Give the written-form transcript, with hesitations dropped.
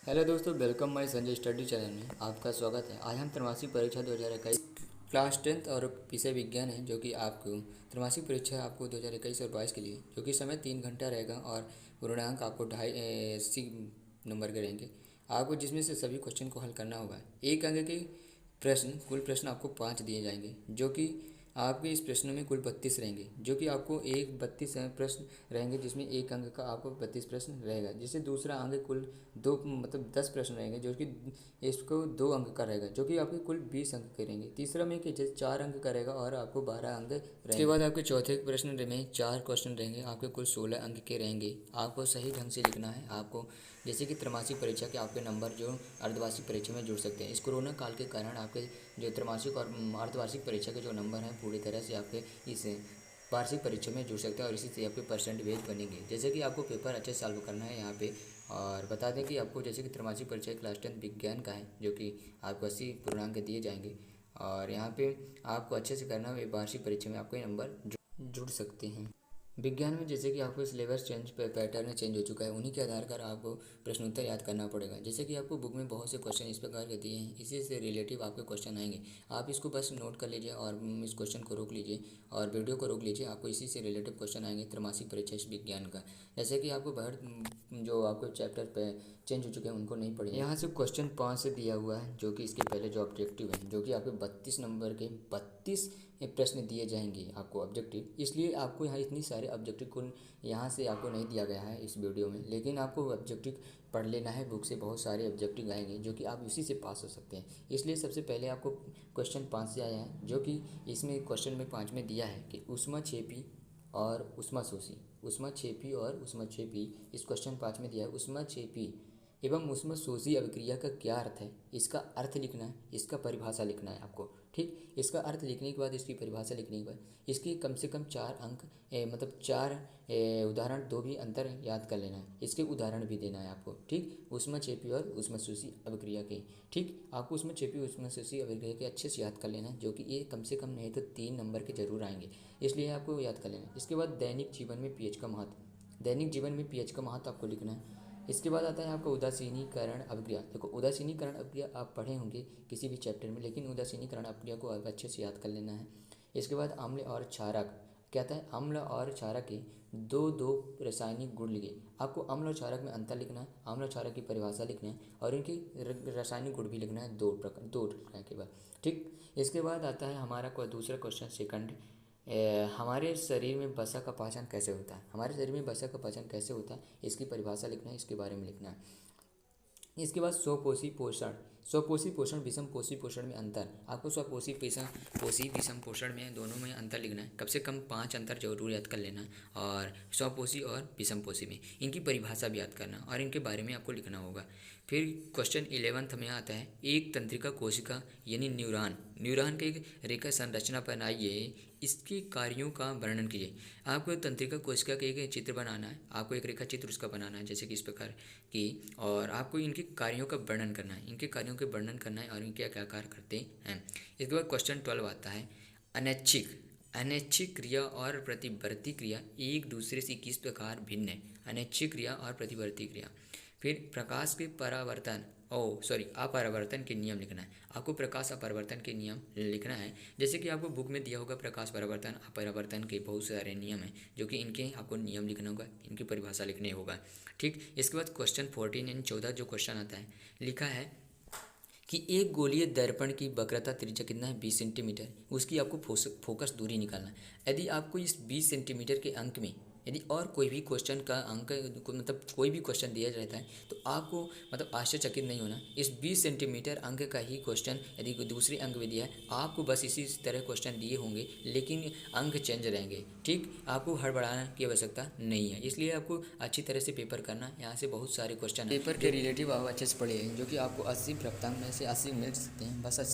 Hello दोस्तों, welcome my Sanjay study channel में आपका स्वागत है। आज हम त्रैमासिक परीक्षा 2021 क्लास 10th और विषय विज्ञान है, जो कि आपको त्रैमासिक परीक्षा आपको 2021 और 22 के लिए, जो कि समय 3 घंटा रहेगा और पूर्णांक आपको 280 नंबर के रहेंगे आपको, जिसमें से सभी क्वेश्चन को हल करना होगा। एक अंक के प्रश्न, कुल प्रश्न आपको 5 दिए जाएंगे, जो कि आपके इस प्रश्नों में कुल 32 रहेंगे, जो कि आपको एक 32 प्रश्न रहेंगे, जिसमें एक अंक का आपको 32 प्रश्न रहेगा। जिससे दूसरा अंक कुल 10 प्रश्न रहेंगे, जो कि इसको 2 अंक का रहेगा, जो कि आपके कुल 20 अंक के रहेंगे। तीसरा में कि 4 अंक का रहेगा और आपको 12 अंक रहेंगे। उसके बाद आपके चौथे प्रश्न में 4 क्वेश्चन रहेंगे, आपके कुल 16 अंक के रहेंगे। आपको सही ढंग से लिखना है। आपको जैसे कि त्रैमासिक परीक्षा के आपके नंबर जो अर्धवार्षिक परीक्षा में जुड़ सकते हैं। इस कोरोना काल के कारण आपके जो त्रैमासिक और अर्धवार्षिक परीक्षा के जो नंबर हैं पूरी तरह से आपके इस वार्षिक परीक्षा में जुड़ सकते हैं और इसी से आपके परसेंटेज बनेंगे। जैसे कि आपको पेपर अच्छे से सॉल्व करना है यहाँ पे। और बता दें कि आपको जैसे कि त्रैमासिक परीक्षा क्लास 10 विज्ञान का है, जो कि आपको 80 पूर्णांक दिए जाएंगे और यहाँ पे आपको अच्छे से करना है। वार्षिक परीक्षा में आपके नंबर जुड़ सकते हैं। विज्ञान में जैसे कि आपको सिलेबस चेंज पैटर्न चेंज हो चुका है, उन्हीं के आधार पर आपको प्रश्नोत्तर याद करना पड़ेगा। जैसे कि आपको बुक में बहुत से क्वेश्चन इस प्रकार के दिए हैं, इसी से रिलेटिव आपके क्वेश्चन आएंगे। आप इसको बस नोट कर लीजिए और इस क्वेश्चन को रोक लीजिए और वीडियो को रोक लीजिए। आपको इसी से रिलेटिव क्वेश्चन आएंगे त्रैमासिक परीक्षा इस विज्ञान का। जैसे कि आपको बाहर जो आपको चैप्टर पे चेंज हो चुके हैं उनको नहीं पढ़े। यहाँ से क्वेश्चन 5 से दिया हुआ है, जो कि इसके पहले जो ऑब्जेक्टिव है, जो कि आपके 32 नंबर के 32 प्रश्न दिए जाएंगे आपको ऑब्जेक्टिव। इसलिए आपको यहाँ इतनी सारे ऑब्जेक्टिव को यहाँ से आपको नहीं दिया गया है इस वीडियो में, लेकिन आपको ऑब्जेक्टिव पढ़ लेना है। बुक से बहुत सारे ऑब्जेक्टिव आएंगे, जो कि आप उसी से पास हो सकते हैं। इसलिए सबसे पहले आपको क्वेश्चन 5 से आया है, जो कि इसमें क्वेश्चन में 5 में दिया है कि ऊष्माक्षेपी और ऊष्माशोषी, ऊष्माक्षेपी और ऊष्माक्षेपी इस क्वेश्चन 5 में दिया है। ऊष्माक्षेपी एवं ऊष्माशोषी अभिक्रिया का क्या अर्थ है, इसका अर्थ लिखना है, इसका परिभाषा लिखना है आपको। ठीक, इसका अर्थ लिखने के बाद, इसकी परिभाषा लिखने के बाद, इसके कम से कम 4 अंक मतलब 4 उदाहरण, 2 भी अंतर याद कर लेना है। इसके उदाहरण भी देना है आपको। ठीक, ऊष्माक्षेपी और ऊष्माशोषी अभिक्रिया के। ठीक, आपको ऊष्माक्षेपी ऊष्माशोषी अभिक्रिया के अच्छे से याद कर लेना है, जो कि ये कम से कम नहीं तो 3 नंबर के जरूर आएंगे, इसलिए आपको याद कर लेना है। इसके बाद दैनिक जीवन में पीएच का महत्व, दैनिक जीवन में पीएच का महत्व आपको लिखना है। इसके बाद आता है आपका उदासीनीकरण अभिक्रिया। देखो, उदासीनीकरण अभिक्रिया आप पढ़े होंगे किसी भी चैप्टर में, लेकिन उदासीनीकरण अभिक्रिया को अच्छे से याद कर लेना है। इसके बाद अम्ल और क्षारक क्या था, अम्ल और क्षारक के दो दो रासायनिक गुण लिखे। आपको अम्ल और क्षारक में अंतर लिखना है, अम्ल और क्षारक की परिभाषा लिखना है और इनकी रासायनिक गुण भी लिखना है, 2 प्रकार के बाद। ठीक, इसके बाद आता है हमारा दूसरा क्वेश्चन सेकंड, हमारे शरीर में वसा का पहचान कैसे होता है। हमारे शरीर में वसा का पहचान कैसे होता है, इसकी परिभाषा लिखना है, इसके बारे में लिखना है। इसके बाद स्वपोषी पोषण, स्वपोषी पोषण विषम पोषी पोषण में अंतर। आपको स्वपोषी विषम पोषण में दोनों में अंतर लिखना है। कम से कम 5 अंतर जरूर याद कर लेना है और स्वपोषी और विषम पोषी में इनकी परिभाषा भी याद करना और इनके बारे में आपको लिखना होगा। फिर क्वेश्चन 11th में आता है, एक तंत्रिका कोशिका यानी न्यूरॉन, न्यूरॉन के एक रेखा संरचना बनाइए, इसके कार्यों का वर्णन कीजिए। आपको तंत्रिका कोशिका के एक चित्र बनाना है, आपको एक रेखा चित्र उसका बनाना है, जैसे कि इस प्रकार की, और आपको इनके कार्यों का वर्णन करना है, इनके कार्यों के वर्णन करना है और इनके क्या कार्य करते हैं। इसके बाद क्वेश्चन 12 आता है, अनैच्छिक, अनैच्छिक क्रिया और प्रतिवर्ती क्रिया एक दूसरे से किस प्रकार भिन्न है। अनैच्छिक क्रिया और प्रतिवर्ती क्रिया। फिर प्रकाश के परावर्तन अपरावर्तन के नियम लिखना है। आपको प्रकाश अपरावर्तन के नियम लिखना है, जैसे कि आपको बुक में दिया होगा प्रकाश परावर्तन अपरावर्तन के बहुत सारे नियम हैं, जो कि इनके आपको नियम लिखना होगा, इनकी परिभाषा लिखनी होगा। ठीक, इसके बाद क्वेश्चन 14 यानी 14 जो क्वेश्चन आता है, लिखा है कि एक गोलीय दर्पण की वक्रता त्रिज्या कितना है, 20 सेंटीमीटर। उसकी आपको फोकस दूरी निकालना है। यदि आपको इस 20 सेंटीमीटर के अंक में यदि और कोई भी क्वेश्चन का अंक मतलब कोई भी क्वेश्चन दिया रहता है, तो आपको मतलब आश्चर्यचकित नहीं होना। इस 20 सेंटीमीटर अंक का ही क्वेश्चन यदि दूसरे अंक में दिया है, आपको बस इसी तरह क्वेश्चन दिए होंगे, लेकिन अंक चेंज रहेंगे। ठीक, आपको हड़बड़ाने की आवश्यकता नहीं है, इसलिए आपको अच्छी तरह से पेपर करना। यहाँ से बहुत सारे क्वेश्चन पेपर के रिलेटिव आप अच्छे से पढ़िए, जो कि आपको 80 प्राप्तांक में से 80 मिल सकते हैं। बस